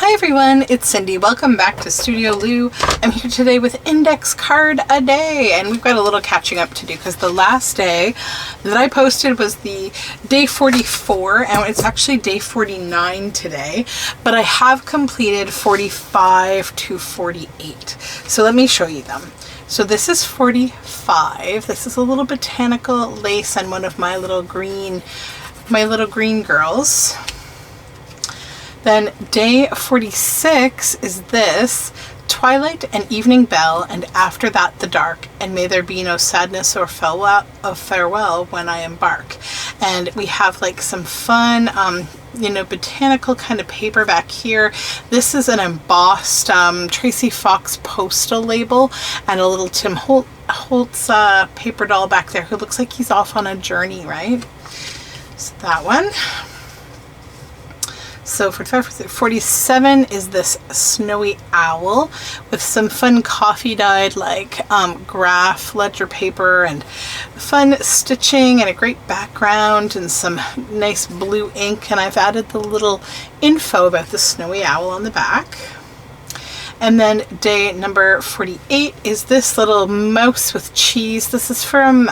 Hi everyone, it's Cindy. Welcome back to Studioloo. I'm here today with Index Card a Day, and we've got a little catching up to do because the last day that I posted was the day 44, and it's actually day 49 today, but I have completed 45 to 48. So let me show you them. So this is 45. This is a little botanical lace on one of my little green girls. Then day 46 is this, Twilight and Evening Bell, and after that the dark, and may there be no sadness or farewell when I embark. And we have like some fun, botanical kind of paper back here. This is an embossed Tracy Fox postal label, and a little Tim Holtz paper doll back there who looks like he's off on a journey, right? So that one. So for 47 is this snowy owl with some fun coffee dyed like graph ledger paper and fun stitching and a great background and some nice blue ink, and I've added the little info about the snowy owl on the back. And then day number 48 is this little mouse with cheese. This is from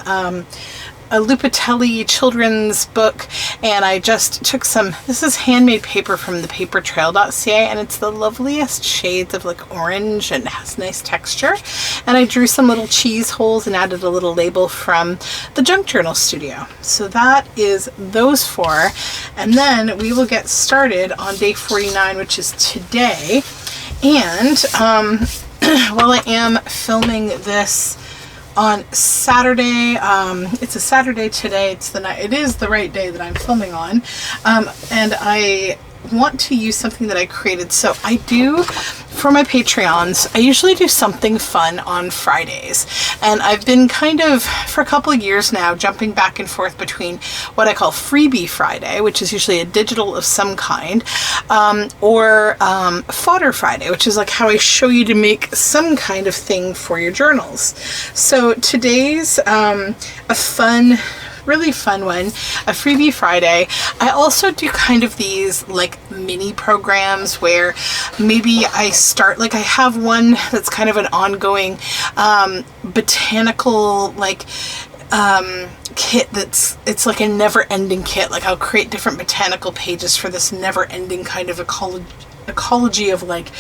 a Lupitelli children's book, and I just took this is handmade paper from the papertrail.ca, and it's the loveliest shades of like orange and it has nice texture. And I drew some little cheese holes and added a little label from the Junk Journal studio. So that is those four, and then we will get started on day 49, which is today. And while I am filming this on Saturday, it's a Saturday today, it is the right day that I'm filming on, and I want to use something that I created. So I do, for my Patreons, I usually do something fun on Fridays, and I've been kind of, for a couple of years now, jumping back and forth between what I call Freebie Friday, which is usually a digital of some kind, or Fodder Friday, which is like how I show you to make some kind of thing for your journals. So today's a really fun one, a Freebie Friday. I also do kind of these like mini programs where maybe I start, like I have one that's kind of an ongoing botanical like kit it's like a never-ending kit. Like I'll create different botanical pages for this never-ending kind of ecology of like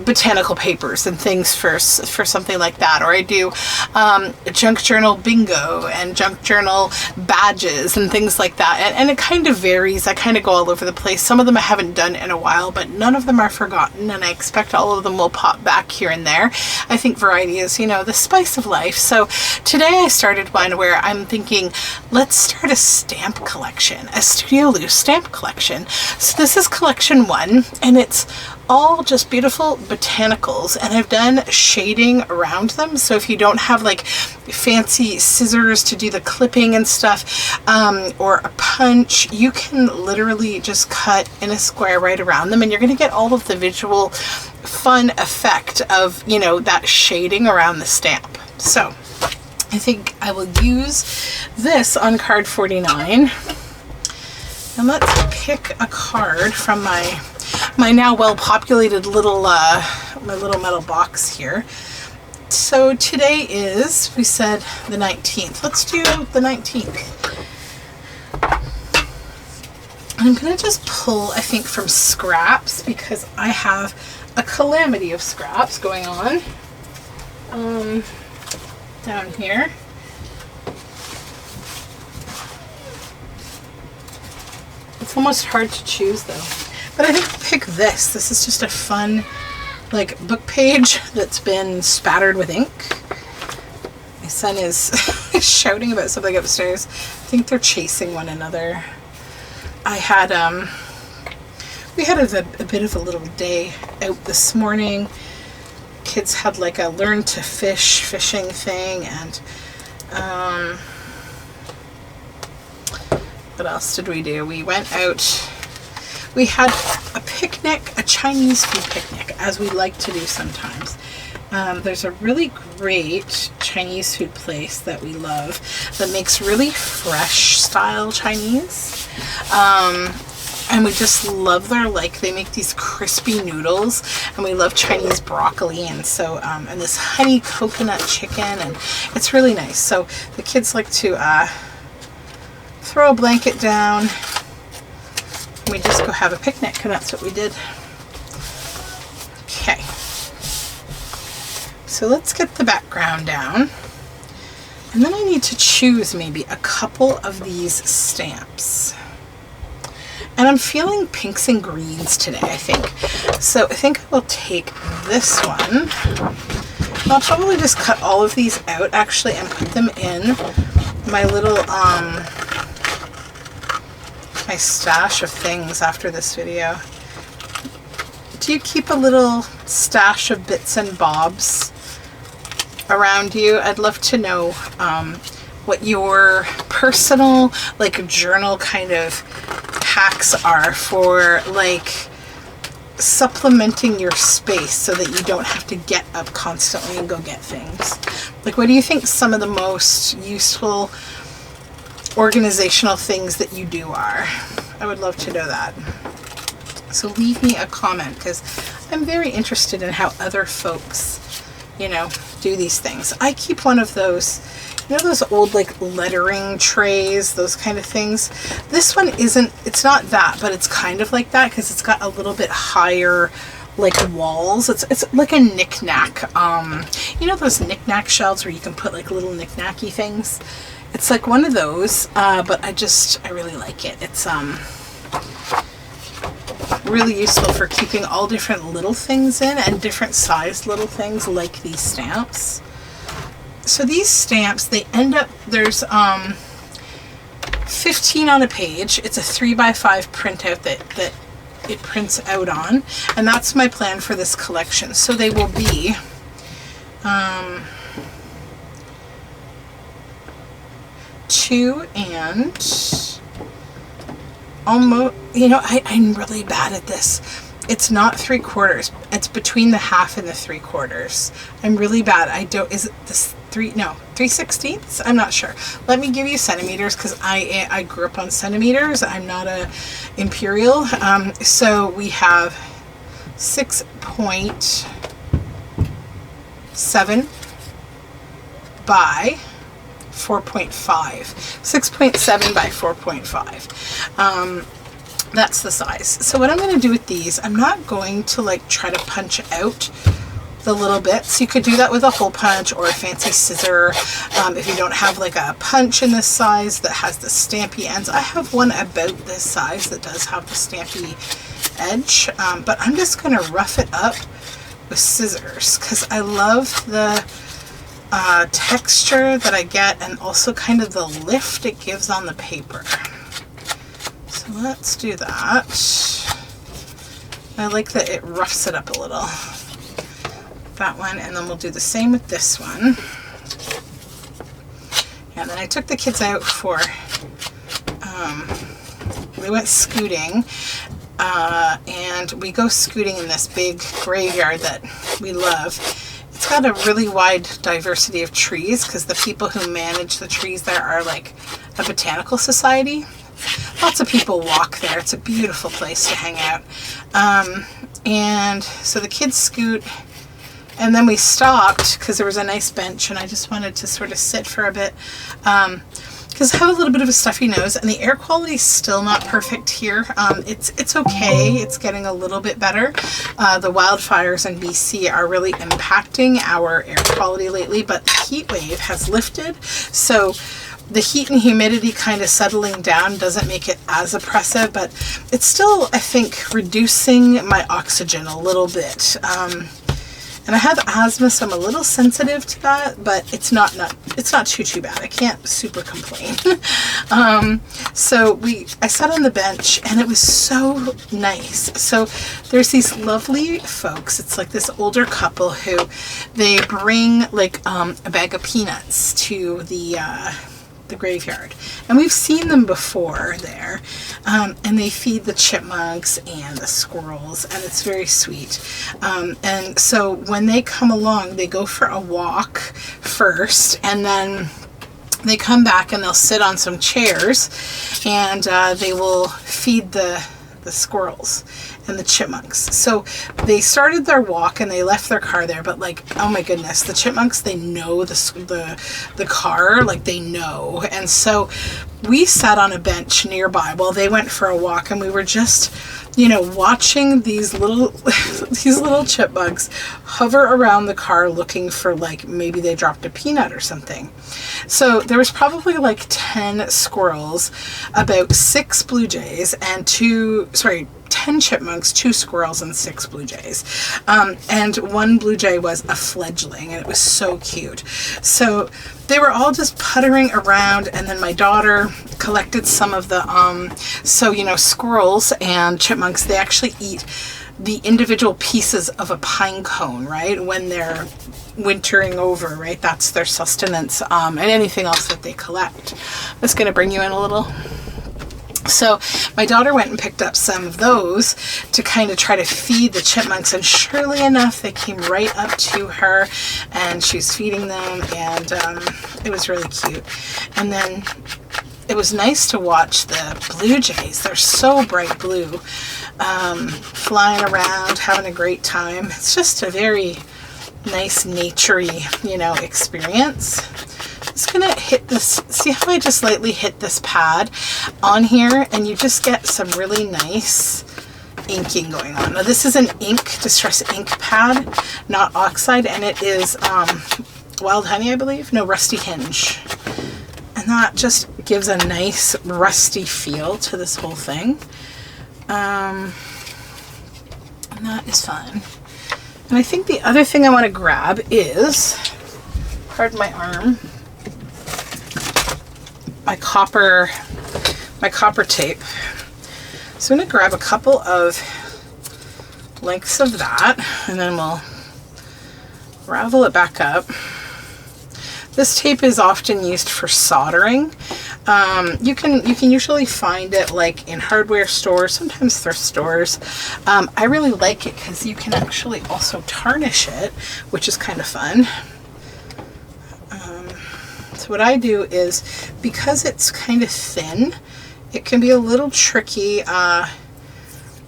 botanical papers and things for something like that. Or I do junk journal bingo and junk journal badges and things like that, and it kind of varies. I kind of go all over the place. Some of them I haven't done in a while, but none of them are forgotten, and I expect all of them will pop back here and there. I think variety is, the spice of life. So today I started one where I'm thinking, let's start a stamp collection, a Studioloo stamp collection. So this is collection 1, and it's all just beautiful botanicals, and I've done shading around them. So if you don't have like fancy scissors to do the clipping and stuff, or a punch, you can literally just cut in a square right around them, and you're going to get all of the visual fun effect of, that shading around the stamp. So I think I will use this on card 49. And let's pick a card from my now well-populated little my little metal box here. So today is, we said, the 19th. Let's do the 19th. I'm gonna just pull, I think, from scraps, because I have a calamity of scraps going on down here. It's almost hard to choose though. But I think I'll pick this. This is just a fun, like, book page that's been spattered with ink. My son is shouting about something upstairs. I think they're chasing one another. We had a bit of a little day out this morning. Kids had like a learn to fishing thing, and what else did we do? We went out. We had a picnic, a Chinese food picnic, as we like to do sometimes. There's a really great Chinese food place that we love that makes really fresh style Chinese. And we just love their, like, they make these crispy noodles, and we love Chinese broccoli, and so, and this honey coconut chicken, and it's really nice. So the kids like to throw a blanket down, and we just go have a picnic, and that's what we did. Okay. So let's get the background down. And then I need to choose maybe a couple of these stamps. And I'm feeling pinks and greens today, I think. So I think I will take this one. And I'll probably just cut all of these out, actually, and put them in my little, my stash of things after this video. Do you keep a little stash of bits and bobs around you? I'd love to know what your personal, like, journal kind of hacks are for, like, supplementing your space so that you don't have to get up constantly and go get things. Like, what do you think some of the most useful organizational things that you do are? I would love to know that. So leave me a comment, because I'm very interested in how other folks, you know, do these things. I keep one of those, you know, those old, like, lettering trays, those kind of things. This one isn't, it's not that, but it's kind of like that, because it's got a little bit higher, like, walls. It's like a knick-knack, you know those knick-knack shelves where you can put, like, little knick-knacky things? It's like one of those, but I really like it. It's really useful for keeping all different little things in, and different sized little things, like these stamps. So these stamps, they end up, there's 15 on a page. It's a 3x5 printout that it prints out on, and that's my plan for this collection. So they will be 2 and almost, you know, I'm really bad at this. It's not 3/4. It's between the half and the 3/4. I'm really bad. I don't, is it this 3/16? I'm not sure. Let me give you centimeters, because I grew up on centimeters. I'm not a imperial. So we have 6.7 by 4.5. 6.7 by 4.5. That's the size. So what I'm going to do with these, I'm not going to, like, try to punch out the little bits. You could do that with a hole punch or a fancy scissor. If you don't have, like, a punch in this size that has the stampy ends. I have one about this size that does have the stampy edge, but I'm just going to rough it up with scissors, because I love the texture that I get, and also kind of the lift it gives on the paper. So let's do that. I like that it roughs it up a little. That one, and then we'll do the same with this one. And then I took the kids out for, we went scooting, and we go scooting in this big graveyard that we love. It's got a really wide diversity of trees, because the people who manage the trees there are, like, a botanical society. Lots of people walk there. It's a beautiful place to hang out. And so the kids scoot, and then we stopped because there was a nice bench, and I just wanted to sort of sit for a bit, because I have a little bit of a stuffy nose, and the air quality is still not perfect here. It's okay. It's getting a little bit better. The wildfires in BC are really impacting our air quality lately, but the heat wave has lifted. So the heat and humidity kind of settling down doesn't make it as oppressive, but it's still, I think, reducing my oxygen a little bit. And I have asthma, so I'm a little sensitive to that, but it's not too bad. I can't super complain. So I sat on the bench, and it was so nice. So there's these lovely folks. It's like this older couple who, they bring, like, a bag of peanuts to the graveyard, and we've seen them before there, and they feed the chipmunks and the squirrels, and it's very sweet. And so when they come along, they go for a walk first, and then they come back and they'll sit on some chairs, and they will feed the the squirrels and the chipmunks. So they started their walk and they left their car there, but like, oh my goodness, the chipmunks, they know the car, like they know. And so we sat on a bench nearby while they went for a walk, and we were just, you know, watching these little these little chipmunks hover around the car looking for, like, maybe they dropped a peanut or something. So there was probably like 10 squirrels, about 6 blue jays, and 10 chipmunks, 2 squirrels, and 6 blue jays. And one blue jay was a fledgling, and it was so cute. So they were all just puttering around, and then my daughter collected some of the, so, you know, squirrels and chipmunks, they actually eat the individual pieces of a pine cone, right? When they're wintering over, right? That's their sustenance, and anything else that they collect. I'm just going to bring you in a little. So my daughter went and picked up some of those to kind of try to feed the chipmunks, and surely enough, they came right up to her and she was feeding them, and it was really cute. And then it was nice to watch the blue jays. They're so bright blue, flying around, having a great time. It's just a very nice naturey, you know, experience. Just gonna hit this, see how I just lightly hit this pad on here, and you just get some really nice inking going on. Now this is an distress ink pad, not oxide, and it is Wild Honey, I believe, no, Rusty Hinge, and that just gives a nice rusty feel to this whole thing, and that is fun. And I think the other thing I want to grab is, pardon my arm, my copper tape. So I'm going to grab a couple of lengths of that, and then we'll ravel it back up. This tape is often used for soldering. You can usually find it like in hardware stores, sometimes thrift stores. I really like it because you can actually also tarnish it, which is kind of fun. So what I do is, because it's kind of thin, it can be a little tricky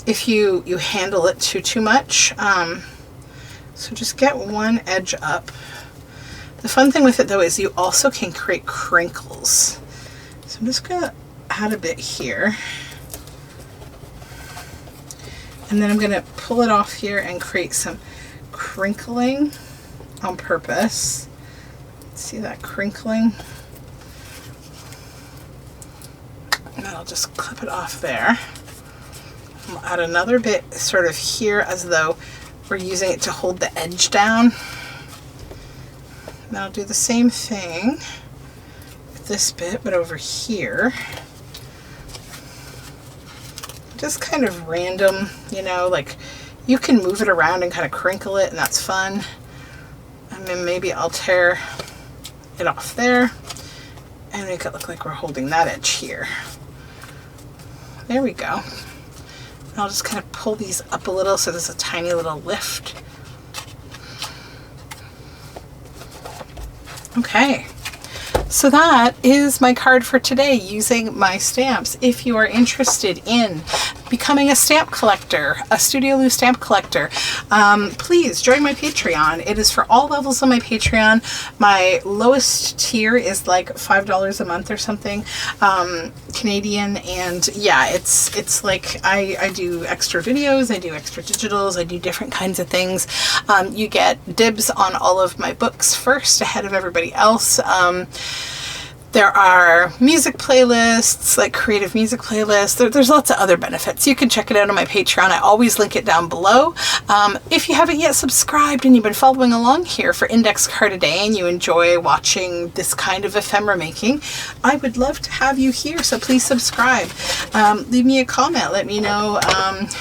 if you handle it too much. So just get one edge up. The fun thing with it though is you also can create crinkles. So I'm just gonna add a bit here. And then I'm gonna pull it off here and create some crinkling on purpose. See that crinkling? And then I'll just clip it off there. I'll add another bit sort of here as though we're using it to hold the edge down. And I'll do the same thing with this bit, but over here. Just kind of random, you know, like you can move it around and kind of crinkle it, and that's fun. And then maybe I'll tear it off there and make it look like we're holding that edge here. There we go. And I'll just kind of pull these up a little so there's a tiny little lift. Okay, so that is my card for today using my stamps. If you are interested in becoming a stamp collector, a Studioloo stamp collector, please join my Patreon. It is for all levels of my Patreon. My lowest tier is like $5 a month or something, Canadian, and yeah, it's like I do extra videos, I do extra digitals, I do different kinds of things. You get dibs on all of my books first ahead of everybody else. There are music playlists, like creative music playlists. There's lots of other benefits. You can check it out on my Patreon. I always link it down below. If you haven't yet subscribed and you've been following along here for Index Card a Day and you enjoy watching this kind of ephemera making, I would love to have you here. So please subscribe. Leave me a comment. Let me know,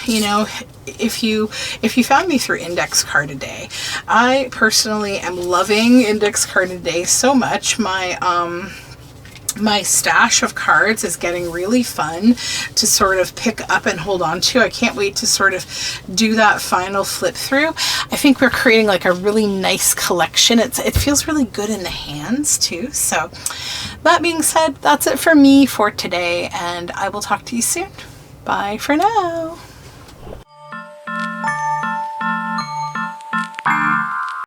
you know, if you found me through Index Card a Day. I personally am loving Index Card a Day so much. My stash of cards is getting really fun to sort of pick up and hold on to. I can't wait to sort of do that final flip through. I think we're creating like a really nice collection. It feels really good in the hands too. So that being said, that's it for me for today, and I will talk to you soon. Bye for now.